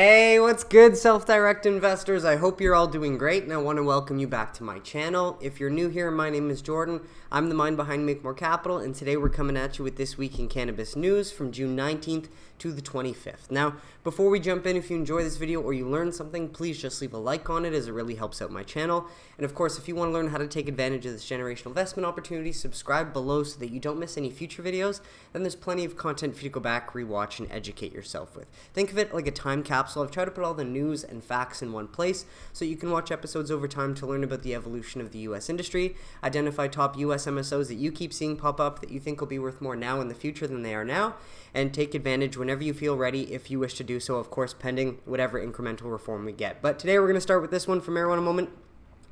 Hey, what's good, self-direct investors? I hope you're all doing great, and I want to welcome you back to my channel. If you're new here, my name is Jordan. I'm the mind behind Make More Capital, and today we're coming at you with This Week in Cannabis News from June 19th to the 25th. Now, before we jump in, if you enjoy this video or you learn something, please just leave a like on it as it really helps out my channel. And of course, if you want to learn how to take advantage of this generational investment opportunity, subscribe below so that you don't miss any future videos. Then there's plenty of content for you to go back, rewatch, and educate yourself with. Think of it like a time capsule. I've tried to put all the news and facts in one place so you can watch episodes over time to learn about the evolution of the US industry, identify top US MSOs that you keep seeing pop up that you think will be worth more now in the future than they are now, and take advantage whenever you feel ready if you wish to do so, of course, pending whatever incremental reform we get. But today we're going to start with this one from Marijuana Moment.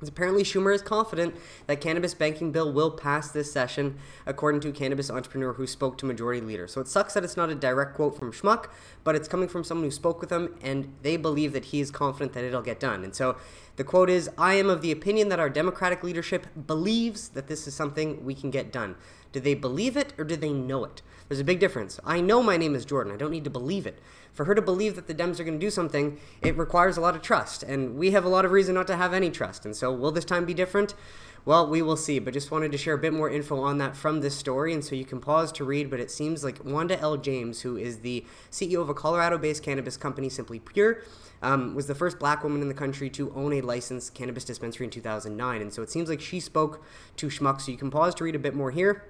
Apparently, Schumer is confident that cannabis banking bill will pass this session, according to a cannabis entrepreneur who spoke to Majority Leader. So it sucks that it's not a direct quote from Shmuck, but it's coming from someone who spoke with him, and they believe that he is confident that it'll get done. And so the quote is, "I am of the opinion that our Democratic leadership believes that this is something we can get done." Do they believe it or do they know it? There's a big difference. I know my name is Jordan. I don't need to believe it. For her to believe that the Dems are going to do something, it requires a lot of trust, and we have a lot of reason not to have any trust. And so will this time be different? Well, we will see, but just wanted to share a bit more info on that from this story, and so you can pause to read, but it seems like Wanda L. James, who is the CEO of a Colorado-based cannabis company, Simply Pure, was the first black woman in the country to own a licensed cannabis dispensary in 2009, and so it seems like she spoke to Shmuck, so you can pause to read a bit more here.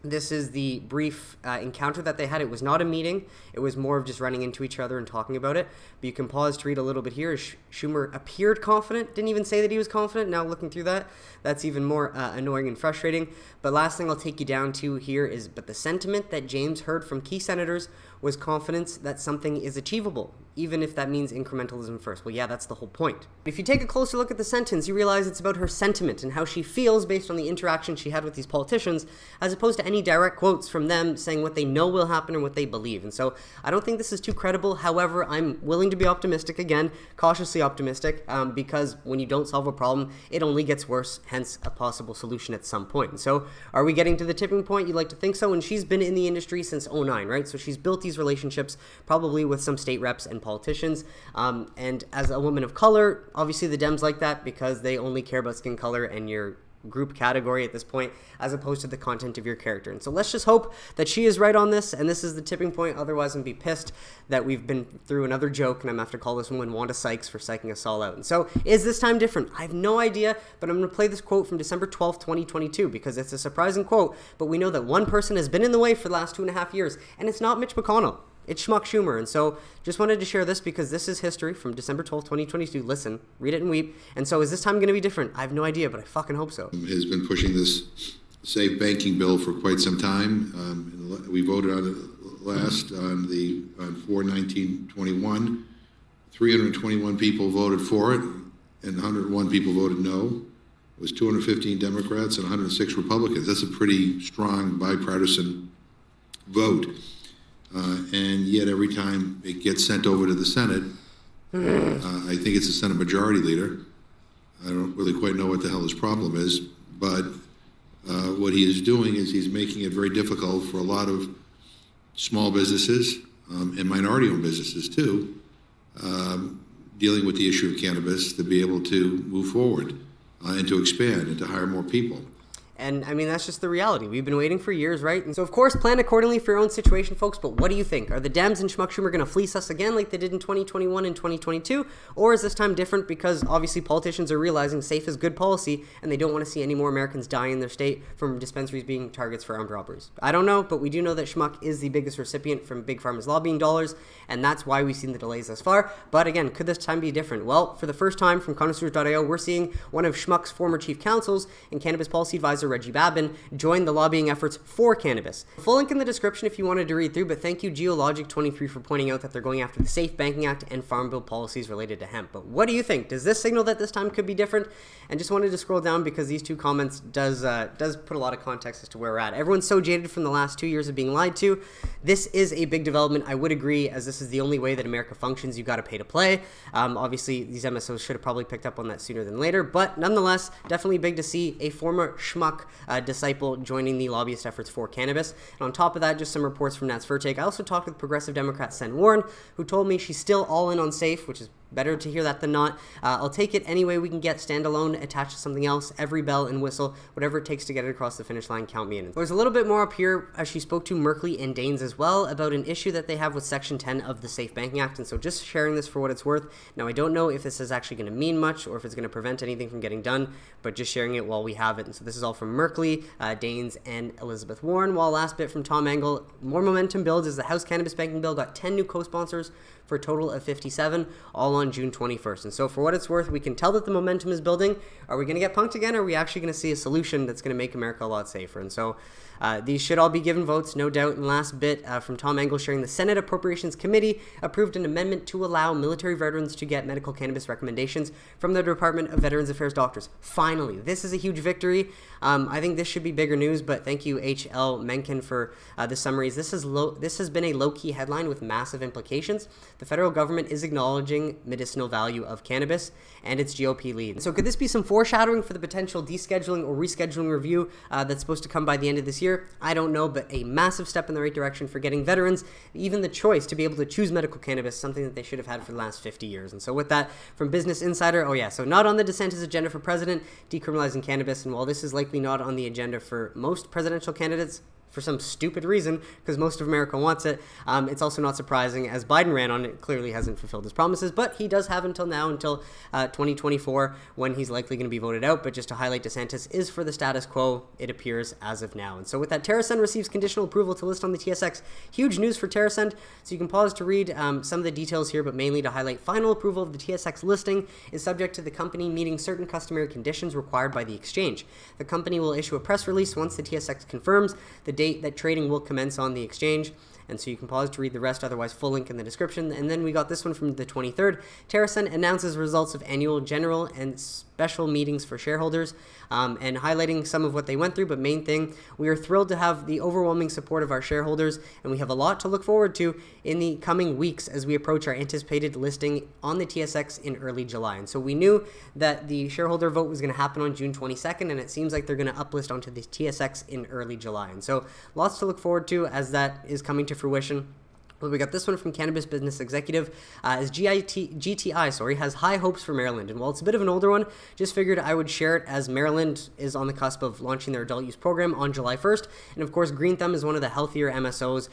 This is the brief encounter that they had. It was not a meeting. It was more of just running into each other and talking about it. But you can pause to read a little bit here. Schumer appeared confident. Didn't even say that he was confident. Now looking through that, that's even more annoying and frustrating. But last thing I'll take you down to here is, but the sentiment that James heard from key senators was confidence that something is achievable, even if that means incrementalism first. Well, yeah, that's the whole point. If you take a closer look at the sentence, you realize it's about her sentiment and how she feels based on the interaction she had with these politicians, as opposed to any direct quotes from them saying what they know will happen or what they believe. And so I don't think this is too credible. However, I'm willing to be optimistic, again, cautiously optimistic, because when you don't solve a problem, it only gets worse, hence a possible solution at some point. And so are we getting to the tipping point? You'd like to think so. And she's been in the industry since 2009, right? So she's built these relationships probably with some state reps and politicians. And as a woman of color, obviously the Dems like that because they only care about skin color and your group category at this point, as opposed to the content of your character. And so let's just hope that she is right on this, and this is the tipping point. Otherwise, I'm be pissed that we've been through another joke, and I'm going to have to call this woman Wanda Sykes for psyching us all out. And so is this time different? I have no idea, but I'm going to play this quote from December 12th, 2022, because it's a surprising quote, but we know that one person has been in the way for the last 2.5 years, and it's not Mitch McConnell. It's Shmuck Schumer. And so just wanted to share this because this is history from December 12th, 2022. Listen, read it and weep. And so is this time going to be different? I have no idea, but I fucking hope so. Has been pushing this safe banking bill for quite some time. We voted on it last on 4/19/21. 321 people voted for it and 101 people voted no. It was 215 Democrats and 106 Republicans. That's a pretty strong bipartisan vote. And yet every time it gets sent over to the Senate, I think it's the Senate Majority Leader. I don't really quite know what the hell his problem is, but what he is doing is he's making it very difficult for a lot of small businesses and minority-owned businesses too, dealing with the issue of cannabis, to be able to move forward and to expand and to hire more people. And I mean, that's just the reality. We've been waiting for years, right? And so, of course, plan accordingly for your own situation, folks. But what do you think? Are the Dems and Shmuck Schumer going to fleece us again like they did in 2021 and 2022? Or is this time different because obviously politicians are realizing safe is good policy and they don't want to see any more Americans die in their state from dispensaries being targets for armed robberies? I don't know, but we do know that Shmuck is the biggest recipient from Big Pharma's lobbying dollars, and that's why we've seen the delays thus far. But again, could this time be different? Well, for the first time from Connoisseurs.io, we're seeing one of Shmuck's former chief counsels and cannabis policy advisor Reggie Babin join the lobbying efforts for cannabis. Full link in the description if you wanted to read through, but thank you Geologic23 for pointing out that they're going after the Safe Banking Act and Farm Bill policies related to hemp. But what do you think? Does this signal that this time could be different? And just wanted to scroll down because these two comments does put a lot of context as to where we're at. Everyone's so jaded from the last 2 years of being lied to. This is a big development. I would agree, as this is the only way that America functions. You got to pay to play. Obviously, these MSOs should have probably picked up on that sooner than later, but nonetheless, definitely big to see a former Shmuck Shmuck disciple joining the lobbyist efforts for cannabis. And on top of that, just some reports from Nats Vertake. I also talked with progressive Democrat Sen Warren, who told me she's still all in on SAFE, which is better to hear that than not. I'll take it any way we can get, standalone, attached to something else, every bell and whistle, whatever it takes to get it across the finish line, count me in. There's a little bit more up here as she spoke to Merkley and Daines as well about an issue that they have with Section 10 of the Safe Banking Act, and so just sharing this for what it's worth. Now, I don't know if this is actually going to mean much or if it's going to prevent anything from getting done, but just sharing it while we have it. And so this is all from Merkley, Daines, and Elizabeth Warren. While last bit from Tom Engel, more momentum builds as the House Cannabis Banking Bill got 10 new co-sponsors for a total of 57, all on June 21st. And so for what it's worth, we can tell that the momentum is building. Are we going to get punked again, or are we actually going to see a solution that's going to make America a lot safer? And so these should all be given votes, no doubt. And last bit from Tom Engel sharing, the Senate Appropriations Committee approved an amendment to allow military veterans to get medical cannabis recommendations from the Department of Veterans Affairs doctors. Finally, this is a huge victory. I think this should be bigger news, but thank you, H.L. Mencken, for the summaries. This has been a low-key headline with massive implications. The federal government is acknowledging medicinal value of cannabis and its GOP lead. So could this be some foreshadowing for the potential descheduling or rescheduling review that's supposed to come by the end of this year? I don't know, but a massive step in the right direction for getting veterans even the choice to be able to choose medical cannabis, something that they should have had for the last 50 years. And so with that, from Business Insider, so not on the DeSantis agenda for president, decriminalizing cannabis, and while this is likely not on the agenda for most presidential candidates, for some stupid reason, because most of America wants it. It's also not surprising, as Biden ran on it, clearly hasn't fulfilled his promises, but he does have until 2024, when he's likely going to be voted out. But just to highlight, DeSantis is for the status quo, it appears, as of now. And so with that, TerrAscend receives conditional approval to list on the TSX. Huge news for TerrAscend, so you can pause to read some of the details here, but mainly to highlight, final approval of the TSX listing is subject to the company meeting certain customary conditions required by the exchange. The company will issue a press release once the TSX confirms the date that trading will commence on the exchange. And so you can pause to read the rest, otherwise full link in the description. And then we got this one from the 23rd. TerrAscend announces results of annual general and special meetings for shareholders, and highlighting some of what they went through. But main thing, we are thrilled to have the overwhelming support of our shareholders, and we have a lot to look forward to in the coming weeks as we approach our anticipated listing on the TSX in early July. And so we knew that the shareholder vote was going to happen on June 22nd, and it seems like they're going to uplist onto the TSX in early July. And so lots to look forward to as that is coming to fruition. Well, we got this one from Cannabis Business Executive, as GTI has high hopes for Maryland. And while it's a bit of an older one, just figured I would share it as Maryland is on the cusp of launching their adult use program on July 1st. And of course, Green Thumb is one of the healthier MSOs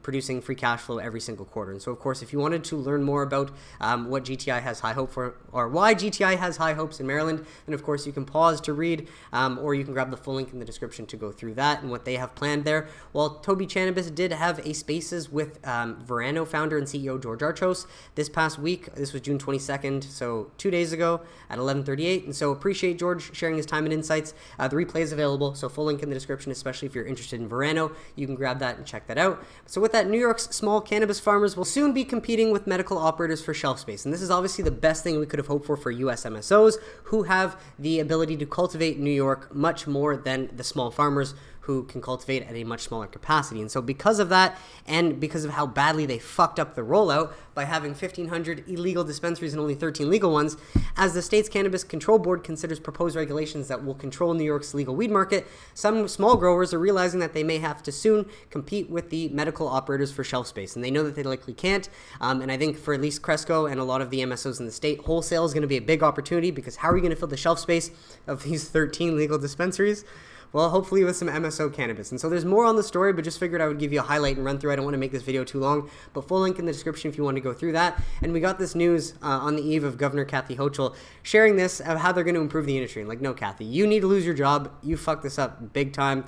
producing free cash flow every single quarter. And so of course, if you wanted to learn more about what GTI has high hope for, or why GTI has high hopes in Maryland, then of course you can pause to read, or you can grab the full link in the description to go through that and what they have planned there. While Toby Cannabis did have a Spaces with Verano founder and CEO George Archos this past week. This was June 22nd, so 2 days ago at 11:38. And so appreciate George sharing his time and insights. The replay is available, so full link in the description, especially if you're interested in Verano. You can grab that and check that out. So with that, New York's small cannabis farmers will soon be competing with medical operators for shelf space. And this is obviously the best thing we could have hoped for US MSOs, who have the ability to cultivate New York much more than the small farmers who can cultivate at a much smaller capacity. And so because of that, and because of how badly they fucked up the rollout by having 1,500 illegal dispensaries and only 13 legal ones, as the state's Cannabis Control Board considers proposed regulations that will control New York's legal weed market, some small growers are realizing that they may have to soon compete with the medical operators for shelf space. And they know that they likely can't. And I think for at least Cresco and a lot of the MSOs in the state, wholesale is going to be a big opportunity, because how are you going to fill the shelf space of these 13 legal dispensaries? Well, hopefully with some MSO cannabis. And so there's more on the story, but just figured I would give you a highlight and run through. I don't want to make this video too long, but full link in the description if you want to go through that. And we got this news on the eve of Governor Kathy Hochul sharing this of how they're going to improve the industry. And like, no, Kathy, you need to lose your job. You fucked this up big time,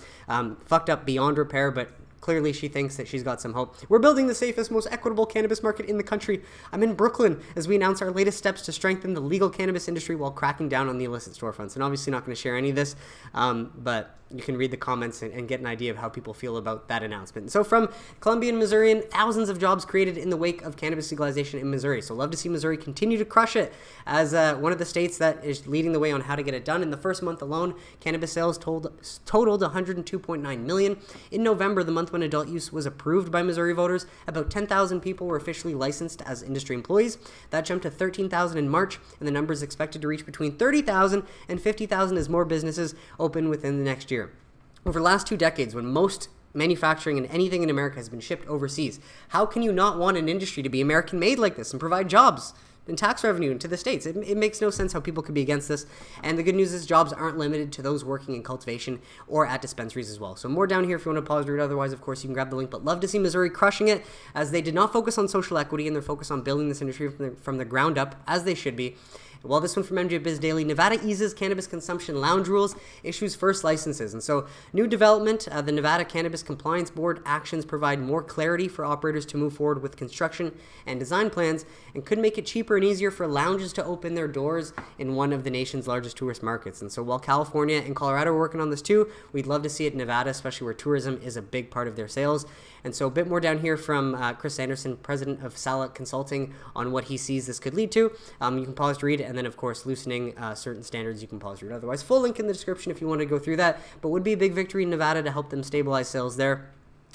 fucked up beyond repair, but clearly she thinks that she's got some hope. We're building the safest, most equitable cannabis market in the country. I'm in Brooklyn as we announce our latest steps to strengthen the legal cannabis industry while cracking down on the illicit storefronts. And obviously not going to share any of this, but you can read the comments and get an idea of how people feel about that announcement. And so from Columbia and Missouri, thousands of jobs created in the wake of cannabis legalization in Missouri. So love to see Missouri continue to crush it as one of the states that is leading the way on how to get it done. In the first month alone, cannabis sales totaled $102.9 million. In November, the month month when adult use was approved by Missouri voters, about 10,000 people were officially licensed as industry employees. That jumped to 13,000 in March, and the number is expected to reach between 30,000 and 50,000 as more businesses open within the next year. Over the last 2 decades, when most manufacturing and anything in America has been shipped overseas, how can you not want an industry to be American-made like this and provide jobs and tax revenue into the States? It makes no sense how people could be against this. And the good news is jobs aren't limited to those working in cultivation or at dispensaries as well. So more down here if you want to pause to read. Otherwise, of course, you can grab the link. But love to see Missouri crushing it, as they did not focus on social equity, and they're focused on building this industry from the ground up, as they should be. Well, this one from MJ Biz Daily: Nevada eases cannabis consumption lounge rules, issues first licenses. And so, new development, the Nevada Cannabis Compliance Board actions provide more clarity for operators to move forward with construction and design plans, and could make it cheaper and easier for lounges to open their doors in one of the nation's largest tourist markets. And so, while California and Colorado are working on this too, we'd love to see it in Nevada, especially where tourism is a big part of their sales. And so, a bit more down here from Chris Anderson, president of Sala Consulting, on what he sees this could lead to. You can pause to read, and then, of course, loosening certain standards, you can pause to read. Otherwise, full link in the description if you want to go through that. But would be a big victory in Nevada to help them stabilize sales there.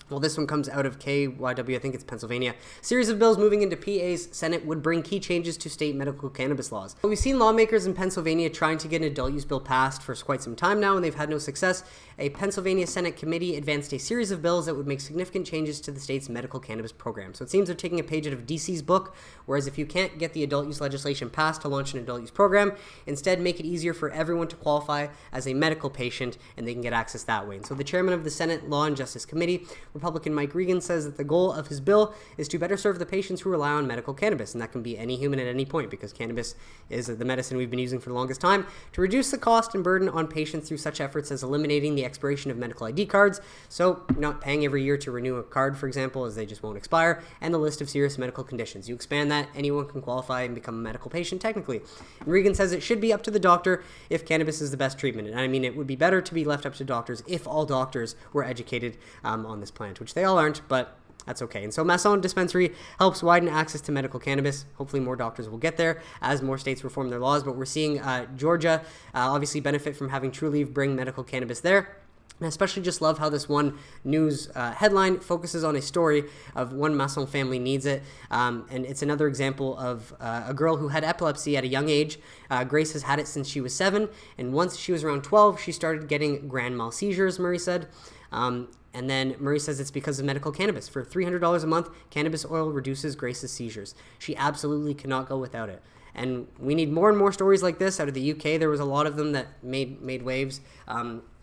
Well, this one comes out of KYW, I think it's Pennsylvania. Series of bills moving into PA's Senate would bring key changes to state medical cannabis laws. We've seen lawmakers in Pennsylvania trying to get an adult use bill passed for quite some time now, and they've had no success. A Pennsylvania Senate committee advanced a series of bills that would make significant changes to the state's medical cannabis program. So it seems they're taking a page out of DC's book, whereas if you can't get the adult use legislation passed to launch an adult use program, instead make it easier for everyone to qualify as a medical patient, and they can get access that way. And so the chairman of the Senate Law and Justice Committee, Republican Mike Regan, says that the goal of his bill is to better serve the patients who rely on medical cannabis, and that can be any human at any point, because cannabis is the medicine we've been using for the longest time, to reduce the cost and burden on patients through such efforts as eliminating the expiration of medical ID cards, so you're not paying every year to renew a card, for example, as they just won't expire, and the list of serious medical conditions. You expand that, anyone can qualify and become a medical patient technically. And Regan says it should be up to the doctor if cannabis is the best treatment, and I mean, it would be better to be left up to doctors if all doctors were educated on this plant, which they all aren't, but that's okay. And so Masson Dispensary helps widen access to medical cannabis. Hopefully more doctors will get there as more states reform their laws, but we're seeing Georgia obviously benefit from having Trulieve bring medical cannabis there. And I especially just love how this one news headline focuses on a story of one Masson family needs it. And it's another example of a girl who had epilepsy at a young age. Grace has had it since she was 7. And once she was around 12, she started getting grand mal seizures, Murray said. And then Murray says it's because of medical cannabis. For $300 a month, cannabis oil reduces Grace's seizures. She absolutely cannot go without it. And we need more and more stories like this out of the UK. There was a lot of them that made waves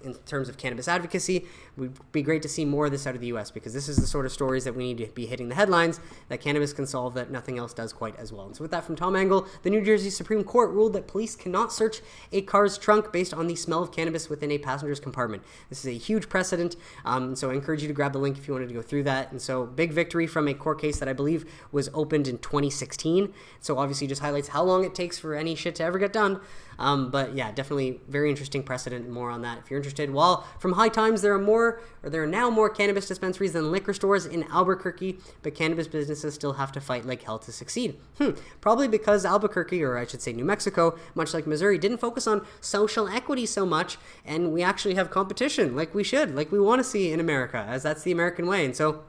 in terms of cannabis advocacy. It would be great to see more of this out of the US, because this is the sort of stories that we need to be hitting the headlines that cannabis can solve that nothing else does quite as well. And so with that from Tom Angle, the New Jersey Supreme Court ruled that police cannot search a car's trunk based on the smell of cannabis within a passenger's compartment. This is a huge precedent, so I encourage you to grab the link if you wanted to go through that. And so big victory from a court case that I believe was opened in 2016. So obviously just highlights how long it takes for any shit to ever get done. But yeah, definitely very interesting precedent, and more on that if you're interested. While from High Times, there are now more cannabis dispensaries than liquor stores in Albuquerque, but cannabis businesses still have to fight like hell to succeed. Probably because Albuquerque, or I should say New Mexico, much like Missouri, didn't focus on social equity so much, and we actually have competition like we should, like we want to see in America, as that's the American way. And so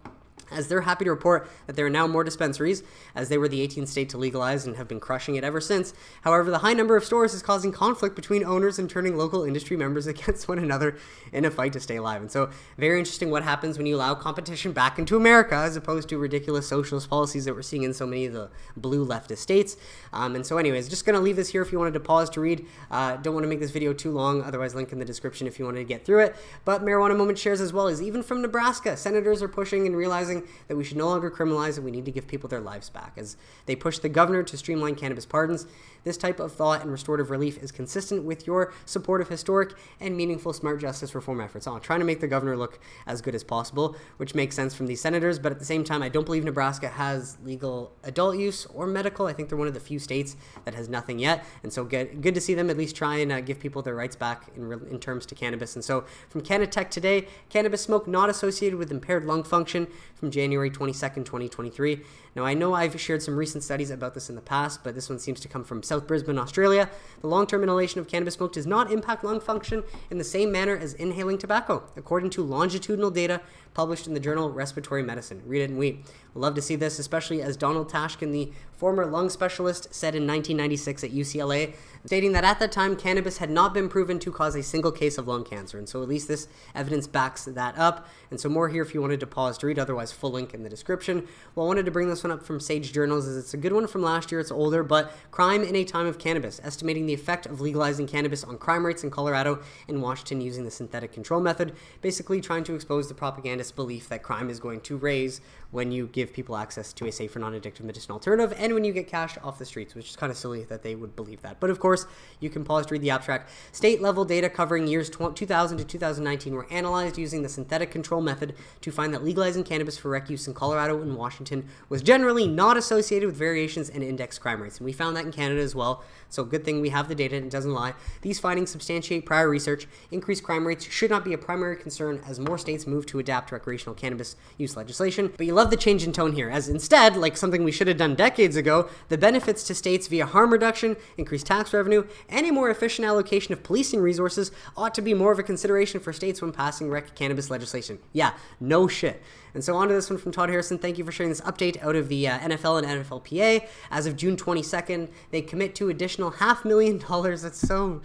as they're happy to report that there are now more dispensaries, as they were the 18th state to legalize and have been crushing it ever since. However, the high number of stores is causing conflict between owners and turning local industry members against one another in a fight to stay alive. And so, very interesting what happens when you allow competition back into America, as opposed to ridiculous socialist policies that we're seeing in so many of the blue leftist states. And so anyways, just going to leave this here if you wanted to pause to read. Don't want to make this video too long, otherwise link in the description if you wanted to get through it. But Marijuana Moment shares as well is even from Nebraska, senators are pushing and realizing that we should no longer criminalize it. We need to give people their lives back, as they push the governor to streamline cannabis pardons. This type of thought and restorative relief is consistent with your support of historic and meaningful smart justice reform efforts. Trying to make the governor look as good as possible, which makes sense from these senators, but at the same time, I don't believe Nebraska has legal adult use or medical. I think they're one of the few states that has nothing yet, and so good to see them at least try and give people their rights back in terms to cannabis. And so from Canna Tech today, cannabis smoke not associated with impaired lung function. from January 22nd, 2023. Now, I know I've shared some recent studies about this in the past, but this one seems to come from South Brisbane, Australia. The long-term inhalation of cannabis smoke does not impact lung function in the same manner as inhaling tobacco, according to longitudinal data published in the journal Respiratory Medicine. Read it and weep. We'll love to see this, especially as Donald Tashkin, the former lung specialist, said in 1996 at UCLA, stating that at that time, cannabis had not been proven to cause a single case of lung cancer. And so at least this evidence backs that up. And so more here if you wanted to pause to read, otherwise full link in the description. Well, I wanted to bring this one up from Sage Journals, as it's a good one from last year. It's older, but Crime in a Time of Cannabis, estimating the effect of legalizing cannabis on crime rates in Colorado and Washington using the synthetic control method, basically trying to expose the propagandist belief that crime is going to raise when you give people access to a safer, non-addictive medicinal alternative and when you get cash off the streets, which is kind of silly that they would believe that. But of course, you can pause to read the abstract. State-level data covering years 2000 to 2019 were analyzed using the synthetic control method to find that legalizing cannabis for rec use in Colorado and Washington was generally not associated with variations in index crime rates. And we found that in Canada as well. So good thing we have the data and it doesn't lie. These findings substantiate prior research. Increased crime rates should not be a primary concern as more states move to adapt to recreational cannabis use legislation. But you love the change in tone here, as instead, like something we should have done decades ago, the benefits to states via harm reduction, increased tax revenue, and a more efficient allocation of policing resources ought to be more of a consideration for states when passing rec cannabis legislation. Yeah, no shit. And so on to this one from Todd Harrison. Thank you for sharing this update out of the NFL and NFLPA. As of June 22nd, they commit to additional $500,000. That's so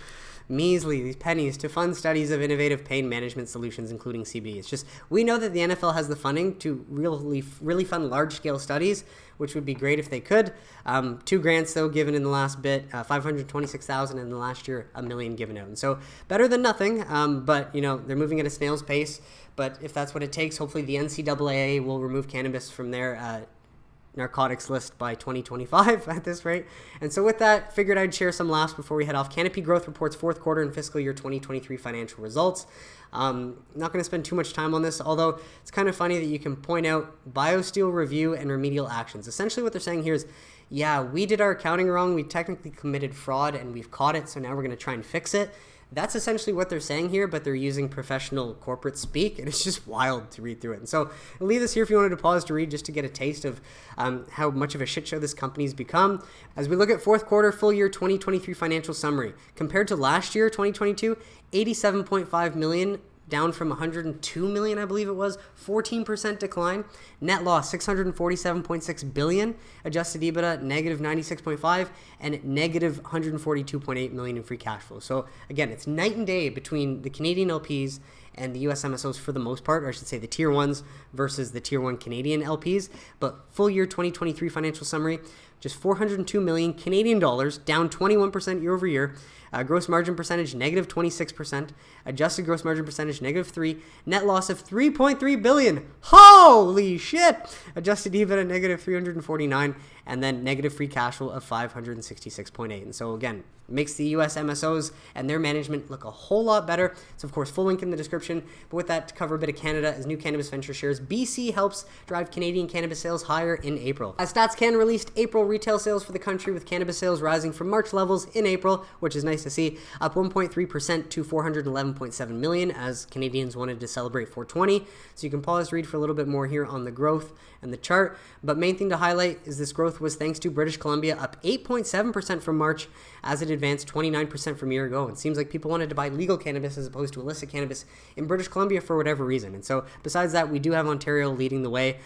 measly, these pennies, to fund studies of innovative pain management solutions, including CBD. It's just, we know that the NFL has the funding to really fund large-scale studies, which would be great if they could. 2 grants, though, given in the last bit, $526,000 in the last year, $1 million given out. And so better than nothing, but, you know, they're moving at a snail's pace. But if that's what it takes, hopefully the NCAA will remove cannabis from their narcotics list by 2025 at this rate. And so with that, figured I'd share some laughs before we head off. Canopy Growth reports fourth quarter and fiscal year 2023 financial results. Not going to spend too much time on this, although it's kind of funny that you can point out BioSteel review and remedial actions. Essentially what they're saying here is, yeah, we did our accounting wrong. We technically committed fraud and we've caught it. So now we're going to try and fix it. That's essentially what they're saying here, but they're using professional corporate speak, and it's just wild to read through it. And so I'll leave this here if you wanted to pause to read, just to get a taste of how much of a shit show this company's become. As we look at fourth quarter, full year 2023 financial summary, compared to last year, 2022, $87.5 million, down from $102 million, I believe it was, 14% decline. Net loss, $647.6 billion. Adjusted EBITDA, negative $96.5, and negative $142.8 million in free cash flow. So again, it's night and day between the Canadian LPs and the US MSOs for the most part, or I should say the tier ones versus the tier one Canadian LPs. But full year 2023 financial summary, just 402 million Canadian dollars, down 21% year over year. Gross margin percentage, negative 26%. Adjusted gross margin percentage, negative 3%. Net loss of $3.3 billion. Holy shit! Adjusted EBITDA, negative 349. And then negative free cash flow of 566.8. And so again, makes the US MSOs and their management look a whole lot better. So of course, full link in the description. But with that, to cover a bit of Canada, as new cannabis venture shares, BC helps drive Canadian cannabis sales higher in April. As StatsCan released April retail sales for the country, with cannabis sales rising from March levels in April, which is nice to see, up 1.3% to 411.7 million, as Canadians wanted to celebrate 420. So you can pause to read for a little bit more here on the growth and the chart. But main thing to highlight is this growth was thanks to British Columbia, up 8.7% from March, as it advanced 29% from a year ago. It seems like people wanted to buy legal cannabis as opposed to illicit cannabis in British Columbia for whatever reason. And so besides that, we do have Ontario leading the way.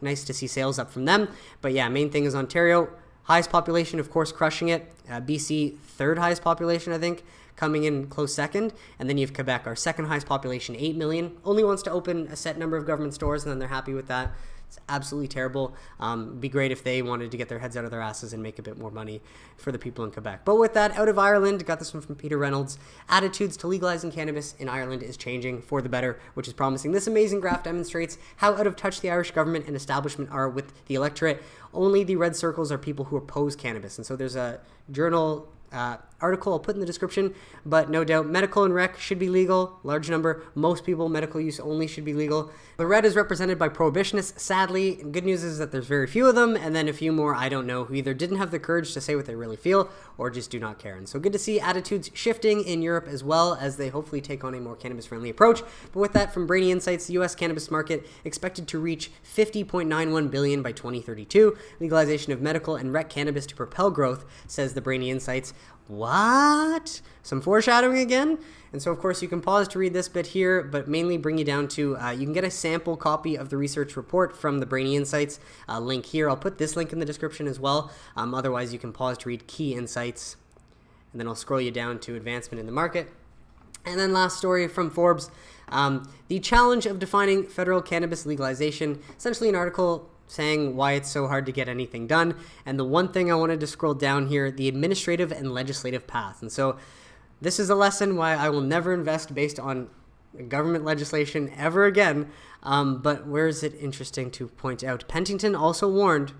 Nice to see sales up from them. But yeah, main thing is Ontario, highest population, of course, crushing it. BC, third highest population, I think, coming in close second. And then you have Quebec, our second highest population, 8 million. Only wants to open a set number of government stores, and then they're happy with that. It's absolutely terrible. It'd be great if they wanted to get their heads out of their asses and make a bit more money for the people in Quebec. But with that, out of Ireland, got this one from Peter Reynolds. Attitudes to legalizing cannabis in Ireland is changing for the better, which is promising. This amazing graph demonstrates how out of touch the Irish government and establishment are with the electorate. Only the red circles are people who oppose cannabis. And so there's a journal article I'll put in the description, but no doubt medical and rec should be legal. Large number, most people, medical use only should be legal. The red is represented by prohibitionists, sadly. Good news is that there's very few of them, and then a few more I don't know who either didn't have the courage to say what they really feel or just do not care. And so good to see attitudes shifting in Europe as well as they hopefully take on a more cannabis-friendly approach. But with that, from Brainy Insights, the U.S. cannabis market expected to reach $50.91 billion by 2032. Legalization of medical and rec cannabis to propel growth, says the Brainy Insights. What? Some foreshadowing again? And so, of course, you can pause to read this bit here, but mainly bring you down to, you can get a sample copy of the research report from the Brainy Insights link here. I'll put this link in the description as well. Otherwise, you can pause to read key insights, and then I'll scroll you down to advancement in the market. And then last story from Forbes, the challenge of defining federal cannabis legalization, essentially an article saying why it's so hard to get anything done. And the one thing I wanted to scroll down here, the administrative and legislative path. And so this is a lesson why I will never invest based on government legislation ever again. But where is it interesting to point out? Pentington also warned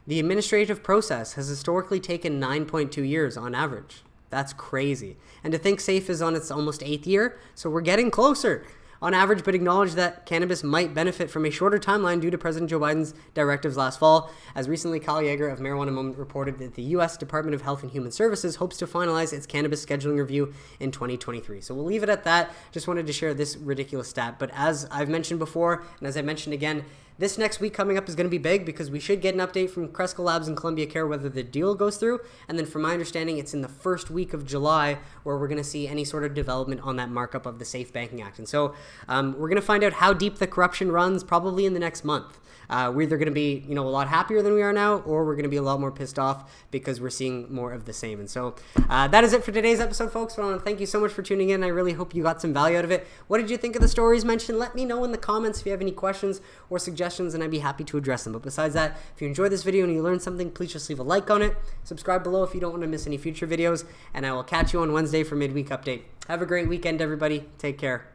the administrative process has historically taken 9.2 years on average. That's crazy. And to think SAFE is on its almost 8th year, so we're getting closer on average, but acknowledge that cannabis might benefit from a shorter timeline due to President Joe Biden's directives last fall. As recently, Kyle Yeager of Marijuana Moment reported that the U.S. Department of Health and Human Services hopes to finalize its cannabis scheduling review in 2023. So we'll leave it at that. Just wanted to share this ridiculous stat. But as I've mentioned before, and as I mentioned again, this next week coming up is going to be big because we should get an update from Cresco Labs and Columbia Care whether the deal goes through. And then from my understanding, it's in the first week of July where we're going to see any sort of development on that markup of the Safe Banking Act. And so we're going to find out how deep the corruption runs probably in the next month. We're either going to be, a lot happier than we are now, or we're going to be a lot more pissed off because we're seeing more of the same. And so that is it for today's episode, folks. I want to thank you so much for tuning in. I really hope you got some value out of it. What did you think of the stories mentioned? Let me know in the comments if you have any questions or suggestions, and I'd be happy to address them. But besides that, if you enjoyed this video and you learned something, please just leave a like on it. Subscribe below if you don't want to miss any future videos, and I will catch you on Wednesday for midweek update. Have a great weekend, everybody. Take care.